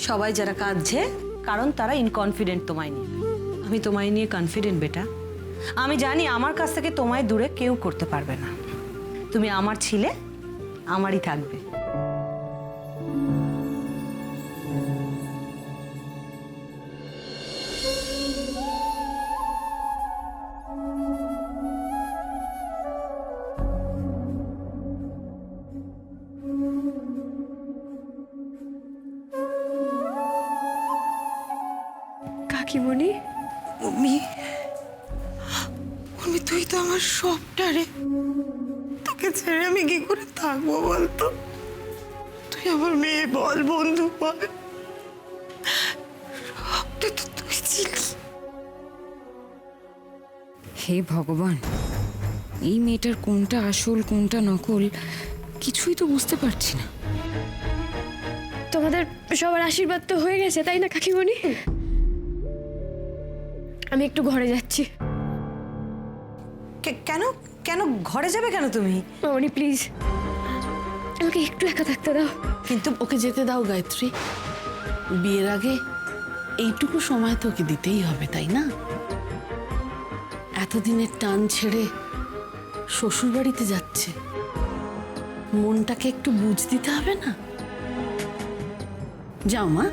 সবাই যারা কাঁদছে কারণ তারা ইনকনফিডেন্ট তোমায় নিয়ে। আমি তোমায় নিয়ে কনফিডেন্ট বেটা। আমি জানি আমার কাছ থেকে তোমায় দূরে কেউ করতে পারবে না। তুমি আমার ছিলে, আমারই থাকবে। কাকিমণি, উর্মি, উর্মি তুই তো আমার সবটা রে। তোকে ছেড়ে আমি কি করে থাকবো বলতো? তুই আমার মেয়ে বল, বন্ধু বল, সবটা তো তুই ছিলি। হে ভগবান, এই মেয়েটার কোনটা আসল কোনটা নকল কিছুই তো বুঝতে পারছি না। তোমাদের সবার আশীর্বাদ তো হয়ে গেছে তাই না কাকিমণি? আমি একটু ঘরে যাচ্ছি। কেন কেন ঘরে যাবে কেন তুমি? মামনি প্লিজ, আমাকে একটু একা থাকতে দাও। কিন্তু ওকে যেতে দাও গায়ত্রী। বিয়ের আগে এইটুকু সময় তো ওকে দিতেই হবে, তাই না? এতদিনের টান ছেড়ে শ্বশুর বাড়িতে যাচ্ছে, মনটাকে একটু বুঝ দিতে হবে না? যাও মা,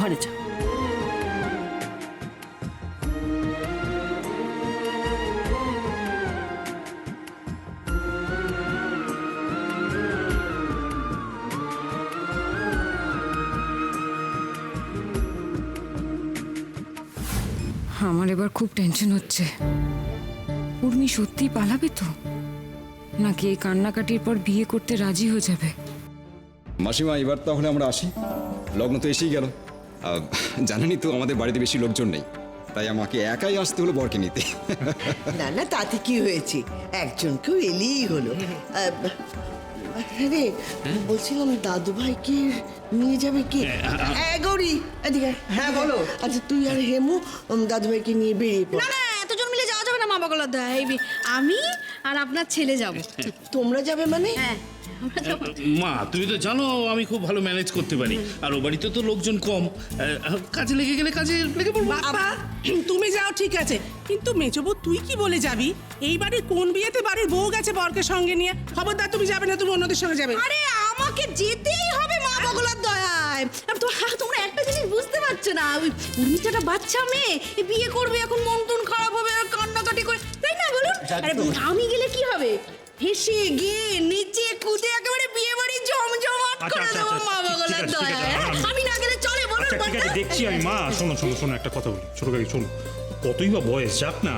ঘরে যাও। আমার এবার খুব টেনশন হচ্ছে। উর্মি সত্যি পালাবে তো, নাকি এই কান্নাকাটির পর বিয়ে করতে রাজি হয়ে যাবে? মাসিমা, এবার তাহলে আমরা আসি। লগ্ন তো এসেই গেল। জানেনই তো আমাদের বাড়িতে বেশি লোকজন নেই, তাই আমাকে একাই আসতে হলো বরকে নিতে। না না, তাতে কি হয়েছে, একজনকেও এলেই হলো। রে বলছিলাম, দাদু ভাইকে নিয়ে যাবে কি? গৌরী এদিকে। হ্যাঁ বলো। আচ্ছা তুই আর হেমু দাদু ভাইকে নিয়ে বেরিয়ে পড়ো। না না, এতজন মিলে যাওয়া যাবে না মা বগলার। আমি আর আপনার ছেলে যাব। তোমরা যাবে মানে? হ্যাঁ, মা তুমি তো জানো আমি খুব ভালো ম্যানেজ করতে পারি, আর ও বাড়িতে তো লোকজন কম, কাজে লেগে গেলে কাজে লেগে পড়বো। বাবা তুমি যাও ঠিক আছে, কিন্তু মেজবু তুই কি বলে যাবি? এই বাড়ির কোন বিয়েতে বাড়ির বউ গেছে বরকে সঙ্গে নিয়ে? খবরদার তুমি যাবে না, তুমি অন্যদের সঙ্গে যাবে। আরে আমাকে যেতেই হবে মা বগলার দয়ায়। তোমরা একটা জিনিস বুঝতে পারছো না, ওই উর্মিটাটা বাচ্চা মেয়ে, বিয়ে করবে এখন, মন টন খারাপ হবে আর কান্নাকাটি করে, তাই না বলুন? আরে আমি গেলে কি হবে? হেসে গিয়ে নিচে কুদে একেবারে বিয়ে বাড়ি জমজমাট করে দেবো মা বগলার দয়ায়। আমি না গেলে চলে বলুন? ঠিক আছে দেখছি আমি। মা শোনো শোনো শোনো, একটা কথা বলি ছোট কাকি, শোনো, কতই বা বয়স, যাক না।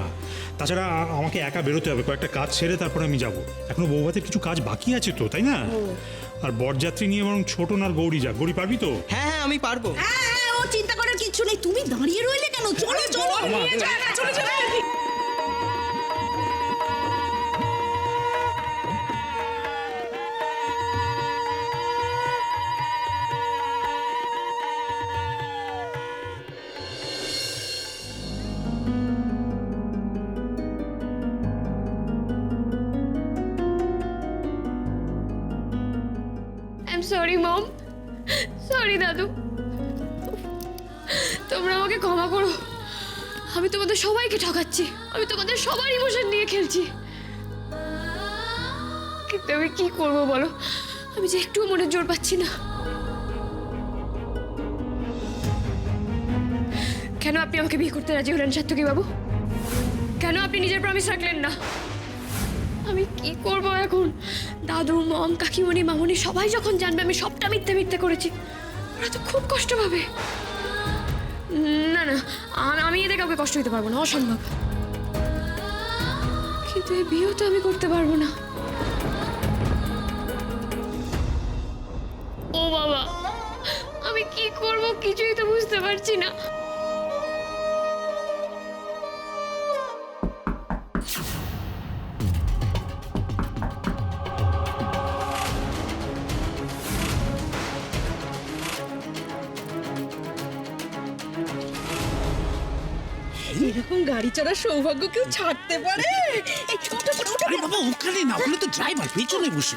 তাছাড়া আমাকে একা বেরোতে হবে, কয়েকটা কাজ সেরে তারপরে আমি যাব। এখনো বৌভাতের কিছু কাজ বাকি আছে তো, তাই না? আর বরযাত্রী নিয়ে বরং ছোট আর গৌরী যাক। গৌরী পারবি তো? হ্যাঁ হ্যাঁ আমি পারবো। হ্যাঁ, ও চিন্তা করার কিছু নেই, তুমি দাঁড়িয়ে রইলে কেন? চলো চলো চলো চলো। I am sorry mom, sorry দাদু, তোমরা আমাকে ক্ষমা করো। আমি তোমাদের সবাইকে ঠকাচ্ছি, আমি তোমাদের সবার ইমোশন নিয়ে খেলছি। কিন্তু আমি কি করবো বলো, আমি যে একটুও মনে জোর পাচ্ছি না। কেন আপনি আমাকে বিয়ে করতে রাজি হলেন সাত্তকী বাবু? কেন আপনি নিজের প্রমিস রাখলেন না? আমি কি করব এখন? দাদু, মম, কাকিমণি, মামনি সবাই যখন জানবে আমি সবটা মিথ্যে মিথ্যে করেছি, ওরা তো খুব কষ্ট পাবে। না না, আমি এদের কাউকে কষ্ট দিতে পারবো না, অসম্ভব। কিন্তু এই বিয়েও তো আমি করতে পারবো না। ও বাবা, আমি কি করব কিছুই তো বুঝতে পারছি না। এরকম গাড়ি চড়ার সৌভাগ্য কেউ ছাড়তে পারে? আরে বাবা ওখানে না, ওখানে তো ড্রাইভার, পেছনে বসে।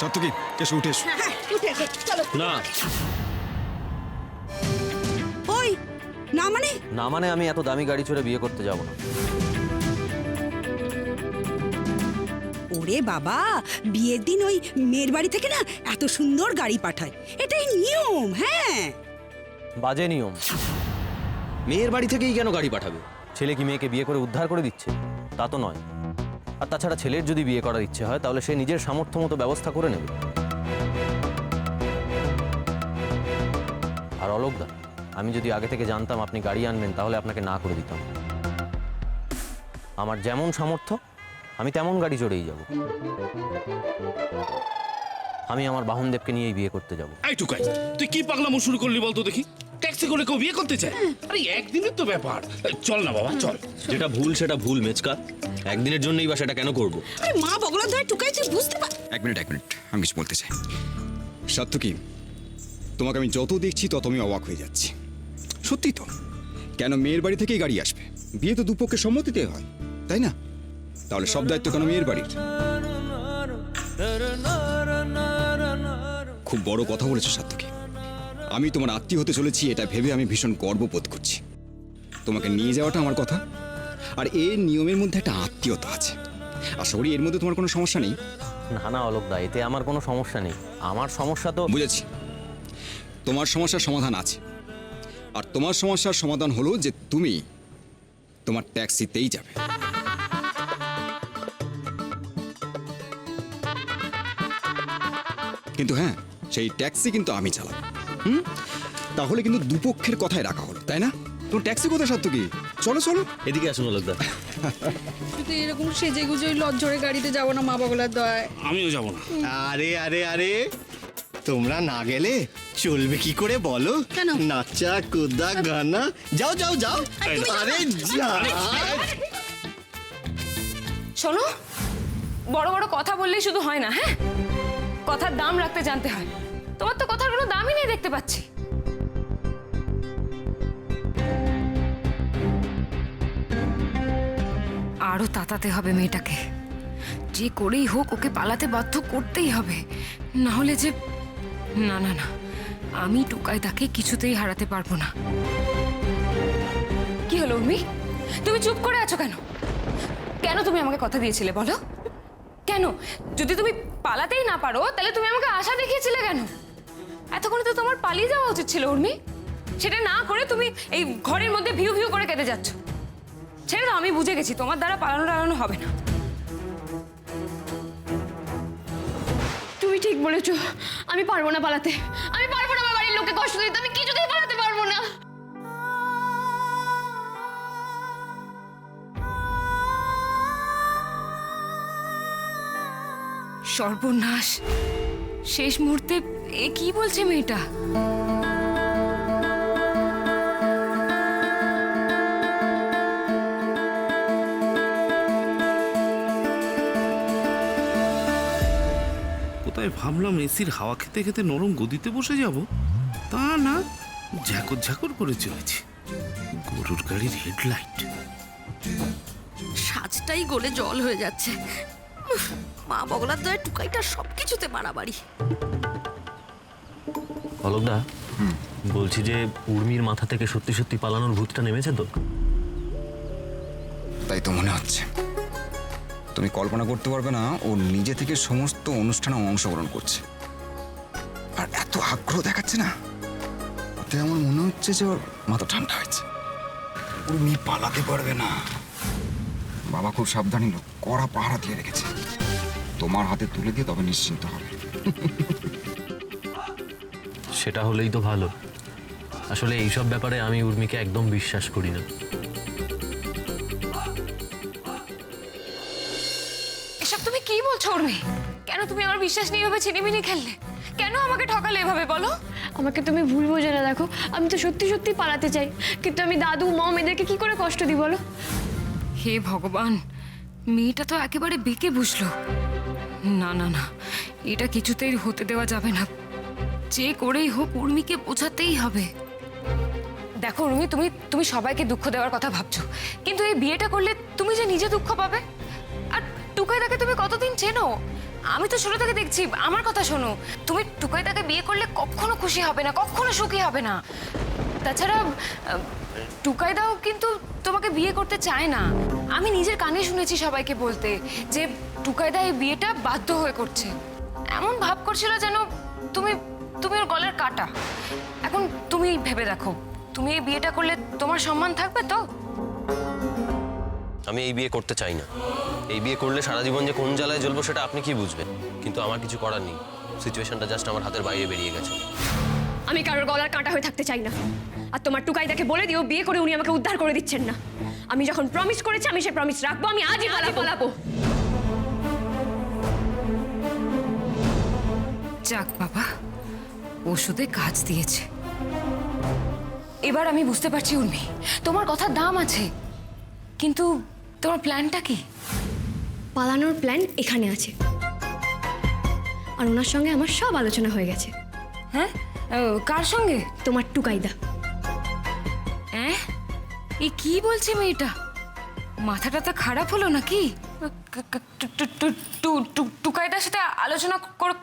সাত্তকী এসো উঠে এসো। হ্যাঁ উঠে এসো, চলো। না ওই না মানে না মানে আমি এত দামি গাড়ি চড়ে বিয়ে করতে যাব না। ওরে বাবা, বিয়ের দিন ওই মেয়ের বাড়ি থেকে না এত সুন্দর গাড়ি পাঠায়, এটাই নিয়ম। হ্যাঁ বাজে নিয়ম। মেয়ের বাড়ি থেকেই কেন গাড়ি পাঠাবে? ছেলে কি মেয়েকে বিয়ে করে উদ্ধার করে দিচ্ছে? তা তো নয়। আর তাছাড়া ছেলের যদি বিয়ে করার ইচ্ছে হয় তাহলে সে নিজের সামর্থ্য মতো ব্যবস্থা করে নেবে। আর অলোকদা, আমি যদি আগে থেকে জানতাম আপনি গাড়ি আনবেন তাহলে আপনাকে না করে দিতাম। আমার যেমন সামর্থ্য আমি তেমন গাড়ি চড়েই যাব। আমি আমার বাহনদেবকে নিয়েই বিয়ে করতে যাব। এই টুকাই, তুই কি পাগলামো শুরু করলি বলতো দেখি? ট্যাক্সি করে কেউ বিয়ে করতে চায়? আরে একদিনের তো ব্যাপার, চল না বাবা চল। যেটা ভুল সেটা ভুল মেচকা, একদিনের জন্যই বা সেটা কেন করব? আরে মা বগলা ধরে টুকাই, তুই বুঝতে পার। এক মিনিট আমি কিছু বলতে চাই। সাত্তকী, তোমাকে আমি যত দেখছি তত আমি অবাক হয়ে যাচ্ছি। সত্যি তো, কেন মেয়ের বাড়ি থেকেই গাড়ি আসবে? বিয়ে তো দুপক্ষের সম্মতিতে হয়, তাই না? তাহলে সব দায়িত্ব কেন মেয়ের বাড়ির? খুব বড় কথা বলেছো সাত্তকী। আমি তোমার আত্মীয় হতে চলেছি এটা ভেবে আমি ভীষণ গর্ববোধ করছি। তোমাকে নিয়ে যাওয়াটা আমার কথা, আর এর নিয়মের মধ্যে একটা আত্মীয়তা আছে। আশা করি এর মধ্যে তোমার কোনো সমস্যা নেই। না না অলোকদা, এতে আমার কোনো সমস্যা নেই। আমার সমস্যা তো বুঝেছি, তোমার সমস্যার সমাধান আছে। আর তোমার সমস্যার সমাধান হলো যে তুমি তোমার ট্যাক্সিতেই যাবে। কিন্তু হ্যাঁ, সেই ট্যাক্সি কিন্তু আমি চালাবো। তাহলে কিন্তু দুপক্ষের কথাই রাখা হলো, তাই না? তোমার ট্যাক্সি কোথায় সাত্তকী? চলো চলো এদিকে আসুন অলোকদা। তুই এরকম সেজে গুজে ওই লজ্জরে গাড়িতে যাবো না মা বগলার দয়ায়। আমিও যাব না। আরে আরে আরে, তোমরা না গেলে চলবে কি করে বলো? কেন? নাচা কুদা গানা, যাও যাও যাও। আরে যা। শোনো, বড় বড় কথা বললেই শুধু হয় না, হ্যাঁ? কথার দাম রাখতে জানতে হয়। তোমার তো কথার কোনো দামই নেই দেখতে পাচ্ছি। আরো তাতাতে হবে মেয়েটাকে, যে করেই হোক ওকে পালাতে বাধ্য করতেই হবে। না হলে যে না না না, আমি টুকাই তাকে কিছুতেই হারাতে পারবো না। কি হলো উর্মি, তুমি চুপ করে আছো কেন? কেন তুমি আমাকে কথা দিয়েছিলে বলো? কেন? যদি তুমি পালাতেই না পারো তাহলে তুমি আমাকে আশা দেখিয়েছিলে কেন? এতক্ষণে তো তোমার পালিয়ে যাওয়া উচিত ছিল উর্মি। সেটা না করে তুমি এই ঘরের মধ্যে ভিউ ভিউ করে কেটে যাচ্ছ। ছেড়ে দাও, আমি বুঝে গেছি তোমার দ্বারা পালানো হবে না। তুমি ঠিক বলেছো, আমি পারবো না পালাতে। আমি পারবো না আমার বাড়ির লোককে কষ্ট দিতে। আমি কিছুতেই পালাতে পারবো না। সর্বনাশ, শেষ মুহূর্তে এ কি বলছে মেয়েটা? কোথায় ভাবলাম এসির হাওয়া খেতে খেতে নরম গদিতে বসে যাব, তা না, ঝাকর ঝাকর করে চলেছে। গরুর গাড়ির হেডলাইট। সাজটাই গলে জল হয়ে যাচ্ছে। উফ, মা বগলার দয়ায় টুকাইটা সবকিছুতে বাড়াবাড়ি। অলোকদা, বলছি যে উর্মির মাথা থেকে সত্যি সত্যি পালানোর ভূতটা নেমেছে তো? তাই তো মনে হচ্ছে। তুমি কল্পনা করতে পারবে না, ও নিজে থেকে সমস্ত অনুষ্ঠানে অংশগ্রহণ করছে আর এত আগ্রহ দেখাচ্ছে না, ওতে আমার মনে হচ্ছে যে ওর মাথা ঠান্ডা হয়েছে। উর্মি পালাতে পারবে না। বাবা খুব সাবধানী লোক, কড়া পাহারা দিয়ে রেখেছে। তোমার হাতে তুলে দিয়ে তবে নিশ্চিন্ত হবে। সেটা হলেই তো ভালো। আসলে এইসব ব্যাপারে আমি উর্মিকে একদম বিশ্বাস করি না। এসব তুমি কি বলছো উর্মি? কেন তুমি আমার বিশ্বাস নিয়ে এভাবে ছিনিমিনি খেললে? কেন আমাকে ঠকালে এভাবে বলো? আমাকে তুমি ভুল বোঝো না। দেখো, আমি তো সত্যি সত্যি পালাতে চাই, কিন্তু আমি দাদু মম এদেরকে কি করে কষ্ট দিই বলো? হে ভগবান, মেয়েটা তো একেবারে বেঁকে বসলো। না না না, এটা কিছুতেই হতে দেওয়া যাবে না। যে করেই হোক উর্মিকে বোঝাতেই হবে। দেখো উর্মি, তুমি সবাইকে দুঃখ দেওয়ার কথা ভাবছো, কিন্তু এই বিয়েটা করলে তুমি যে নিজে দুঃখ পাবে। আর টুকাই তাকে তুমি কতদিন চেনো? আমি তো ছোট থেকে দেখছি, আমার কথা শোনো, তুমি টুকাইদাকে বিয়ে করলে কখনো খুশি হবে না, কখনো সুখী হবে না। তাছাড়া টুকাইদাও কিন্তু তোমাকে বিয়ে করতে চায় না। আমি নিজের কানে শুনেছি সবাইকে বলতে যে টুকাইদা এই বিয়েটা বাধ্য হয়ে করছে। এমন ভাব করছিল যেন তুমি তুমি ওর গলার কাটা। এখন তুমি ভেবে দেখো, তুমি এই বিয়েটা করলে তোমার সম্মান থাকবে তো? আমি এই বিয়ে করতে চাই না। এই বিয়ে করলে সারা জীবন যে কোন জ্বালায় জ্বলবো সেটা আপনি কি বুঝবেন, কিন্তু আমার কিছু করার নেই। সিচুয়েশনটা জাস্ট আমার হাতের বাইরে বেরিয়ে গেছে। আমি কারোর গলার কাঁটা হয়ে থাকতে চাই না। আর তোমার টুকাইদাকে বলে দিও বিয়ে করে উনি আমাকে উদ্ধার করে দিচ্ছেন না। আমি যখন প্রমিস করেছি আমি সে প্রমিস রাখবো। আমি আজই পালাবো। যাক বাবা, ওষুধে কাজ দিয়েছে। এবার আমি বুঝতে পারছি উর্মি, তোমার কথার দাম আছে, কিন্তু তোমার প্ল্যানটা কি? পালানোর প্ল্যান এখানে আছে, আর ওনার সঙ্গে আমার সব আলোচনা হয়ে গেছে। হ্যাঁ, কার সঙ্গে? তোমার টুকাইদা। হ্যাঁ, এ কি বলছে মেয়েটা? মাথাটা তো খারাপ হলো নাকি? টুকাইদার সাথে আলোচনা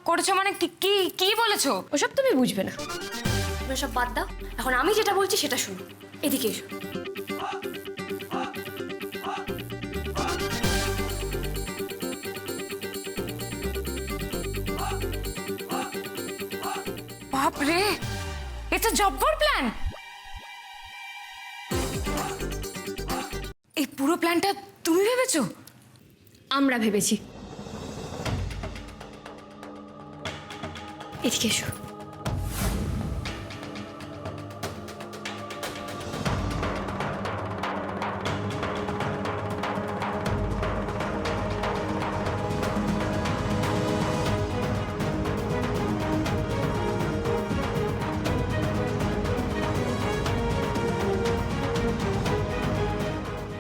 করেছো মানে কি কি বলেছো? ওসব তুমি বুঝবে না, সব বাদ দাও। এখন আমি যেটা বলছি সেটা শুনো। এদিকে এসো। বাপ রে, এ তো জব্বর প্ল্যান। এই পুরো প্ল্যানটা তুমি ভেবেছো? আমরা ভেবেছি। এদিকে এসো।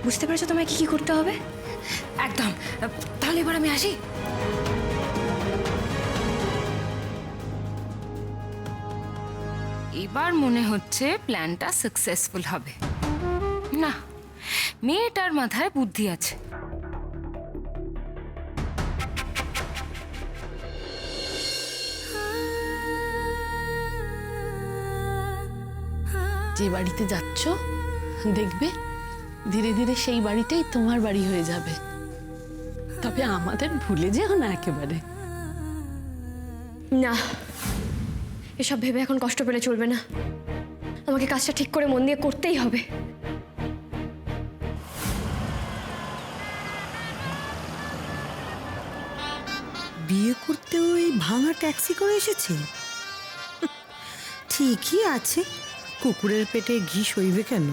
বুঝতে পেরেছো তোমায় কি কি করতে হবে? একদম। তাহলে এবার আমি আসি। এবার মনে হচ্ছে প্ল্যানটা সাকসেসফুল হবে। না, মেয়েটার মাথায় বুদ্ধি আছে। যে বাড়িতে যাচ্ছ দেখবে ধীরে ধীরে সেই বাড়িটাই তোমার বাড়ি হয়ে যাবে। তবে আমাদের ভুলে যেও না একেবারে। না, এসব ভেবে এখন কষ্ট পেলে চলবে না। আমাকে কাজটা ঠিক করে মন দিয়ে করতেই হবে। বিয়ে করতে ওই ভাঙা ট্যাক্সি করে এসেছে? ঠিকই আছে, কুকুরের পেটে ঘি সইবে কেন?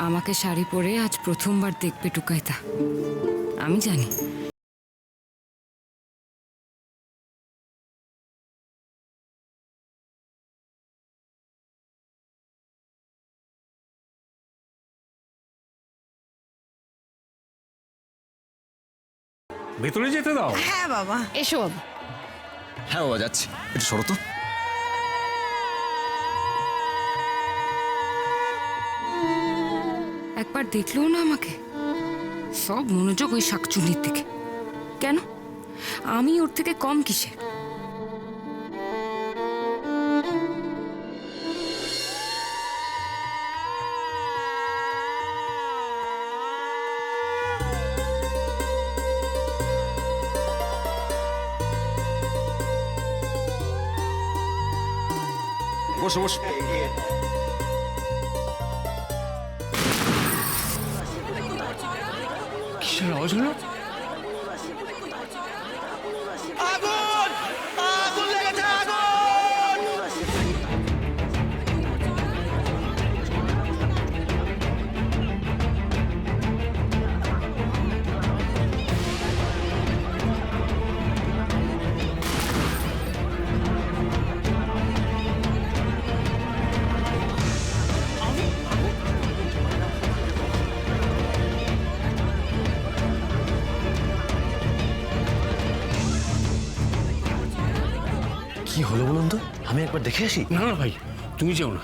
আমাকে শাড়ি পরে আজ প্রথমবার দেখবে টুকাইদা, আমি জানি। ভেতরে যেতে দাও। হ্যাঁ বাবা। এসো বাবু। হ্যাঁ বাবা, যাচ্ছি। একটু সরো তো। একবার দেখলো না আমাকে, সব মনোযোগ ওই শাকচুনির দিকে। কেন, আমি ওর থেকে কম কিসে? বসো বসো। কিসের আওয়াজ হলো? আগুন! আগুন লেগেছে, আগুন! কি হলো বলুন তো, আমি একবার দেখে আসি। না না ভাই, তুমি যেও না,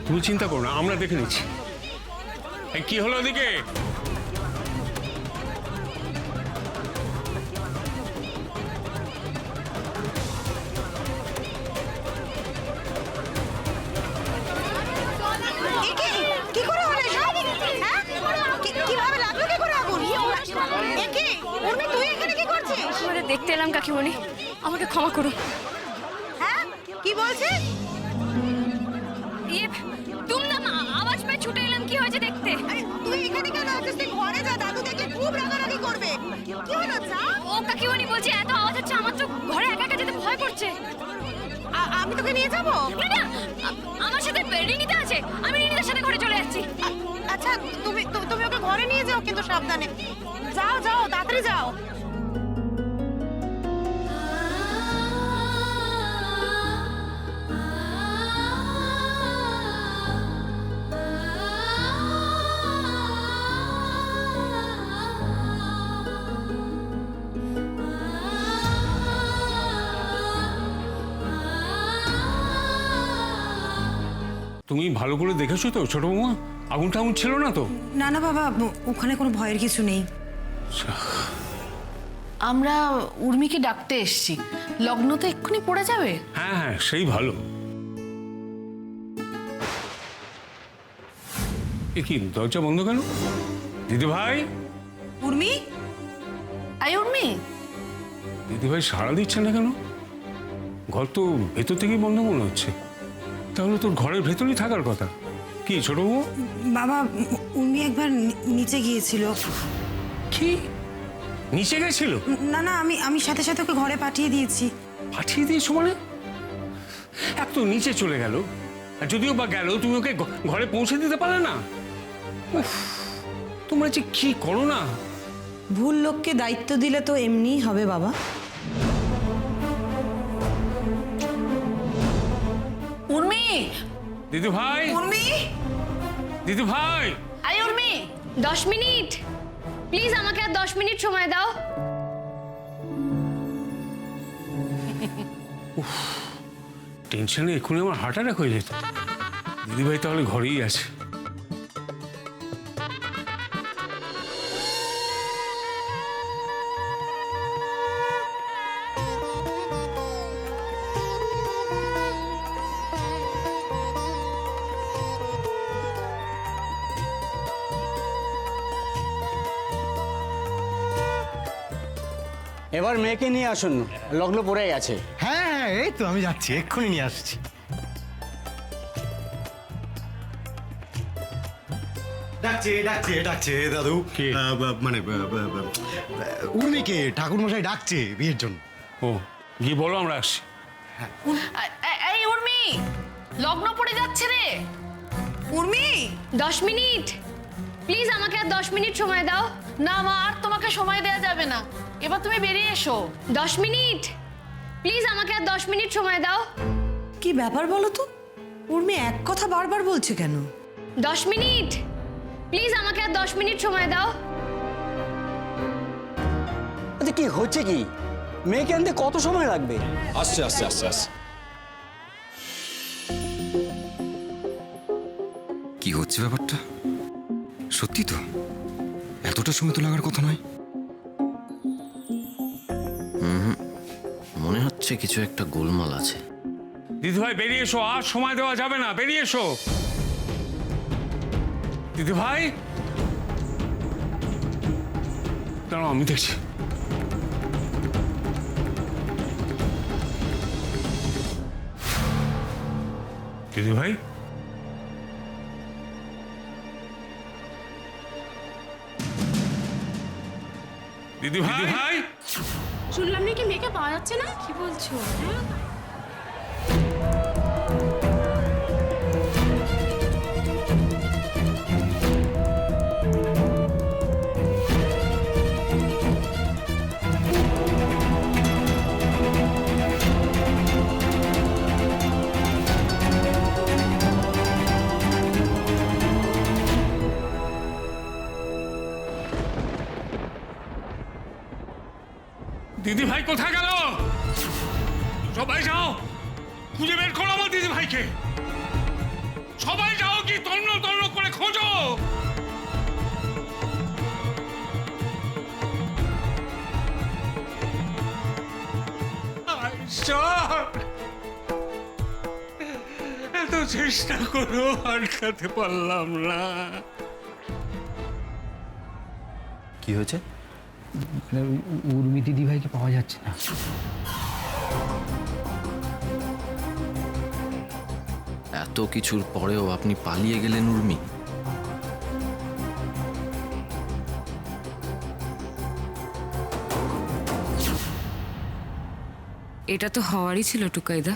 তুমি চিন্তা করো না, আমরা দেখে নিচ্ছি। এই কি হলো ওদিকে? কি করে হলো এসব? হ্যাঁ? কিভাবে লাগলো কি করে আগুন? একে, উর্মি তুই এখানে কি করছিস? তোমাদের দেখতে এলাম কাকিমণি, আমাকে ক্ষমা করো। হ্যাঁ? কি বলছিস? ইয়ে দুমদাম আওয়াজ পেয়ে ছুটে এলাম, কি হয়েছে দেখতে। আরে তুই এখানে কেন আছিস? তুই ঘরে যা, দাদু দেখলে খুব রাগারাগি করবে। কি হলো চা? ও কাকিমণি বলছে এত আওয়াজ হচ্ছে, আমার তো ঘরে একা একা যেতে ভয় করছে। আমি তোকে নিয়ে যাবো? না না, আমার সাথে রিনিতা আছে, আমি রিনিতার সাথে ঘরে চলে যাচ্ছি। আচ্ছা তুমি ওকে ঘরে নিয়ে যাও, কিন্তু সাবধানে যাও, তাড়াতাড়ি যাও। তুমি ভালো করে দেখেছো তো ছোট বৌমা? আগুন টাগুন ছিল না তো? না না বাবা, ওখানে কোনো ভয়ের কিছু নেই। আমরা উর্মিকে ডাকতে এসছি, লগ্ন তো এক্ষুনি পড়ে যাবে। হ্যাঁ হ্যাঁ, সেই ভালো। এ কি দরজা বন্ধ কেন? দিদি ভাই, উর্মি, আই উর্মি, দিদি ভাই সাড়া দিচ্ছে না কেন? ঘর তো ভেতর থেকেই বন্ধ মনে হচ্ছে। তাহলে তোর ঘরের ভেতরেই থাকার কথা। কি ছোট বউ? বাবা উর্মি একবার নিচে গিয়েছিল। কি নিচে গেছিল? না না, আমি সাথে সাথে ওকে ঘরে পাঠিয়ে দিয়েছি। পাঠিয়ে দিয়েছো মানে? এক তো নিচে চলে গেল, আর যদিও বা গেল তুমি ওকে ঘরে পৌঁছে দিতে পারলে না? উফ, তোমরা যে কি করো না। ভুল লোককে দায়িত্ব দিলে তো এমনিই হবে বাবা। উর্মি, দিদি ভাই, উর্মি, দিদি ভাই, আই উর্মি। 10 মিনিট প্লিজ, আমাকে আর 10 মিনিট সময় দাও। টেনশনে এক্ষুনি আমার হার্ট অ্যাটাক হয়ে যেত। দিদি ভাই তাহলে ঘরেই আছে। এবার মেয়েকে নিয়ে আসুন, লগ্ন পড়ে গেছে। হ্যাঁ হ্যাঁ, এই তো আমি যাচ্ছি, এক্ষুনি নিয়ে আসছি। ডাকছে দাদু। মানে উর্মিকে ঠাকুরমশাই ডাকছে বিয়ের জন্য। ও, গিয়ে বলো আমরা আসছি। এই উর্মি, লগ্ন পড়ে যাচ্ছে রে। উর্মি, 10 মিনিট প্লিজ, আমাকে আর 10 মিনিট সময় দাও। না মা, আর তোমাকে সময় দেওয়া যাবে না, এবার তুমি বেরিয়ে এসো। 10 মিনিট প্লিজ, আমাকে আর 10 মিনিট সময় দাও। কি ব্যাপার বলো তো? উর্মি এক কথা বারবার বলছে কেন? 10 মিনিট প্লিজ, আমাকে আর 10 মিনিট সময় দাও। আচ্ছা কি হচ্ছে কি? মেয়েকে আনতে কত সময় লাগবে? আসছে আসছে আসছে আসছে। কি হচ্ছে ব্যাপারটা? সত্যি তো এতটা সময় তো লাগার কথা নয়। মনে হচ্ছে কিছু একটা গোলমাল আছে। দিদি ভাই বেরিয়ে এসো, আর সময় দেওয়া যাবে না, বেরিয়ে এসো। দিদি ভাই দাঁড়াও, আমি দেখছি। দিদি ভাই, দিদি ভাই, শুনলাম নাকি মেয়েকে পাওয়া যাচ্ছে না। কি বলছো? দিদি ভাই কোথায় গেল? সবাই যাও, খুঁজে বের করো আমার দিদি ভাইকে। সবাই যাও কি তন্ন তন্ন করে খোঁজো। ঈশ্বর, এত চেষ্টা করো আটকাতে পারলাম না। কি হয়েছে? উর্মি দিদি ভাইকে পাওয়া যাচ্ছে না। এত কিছুর পরেও আপনি পালিয়ে গেলেন উর্মি? এটা তো হওয়ারই ছিল টুকাইদা।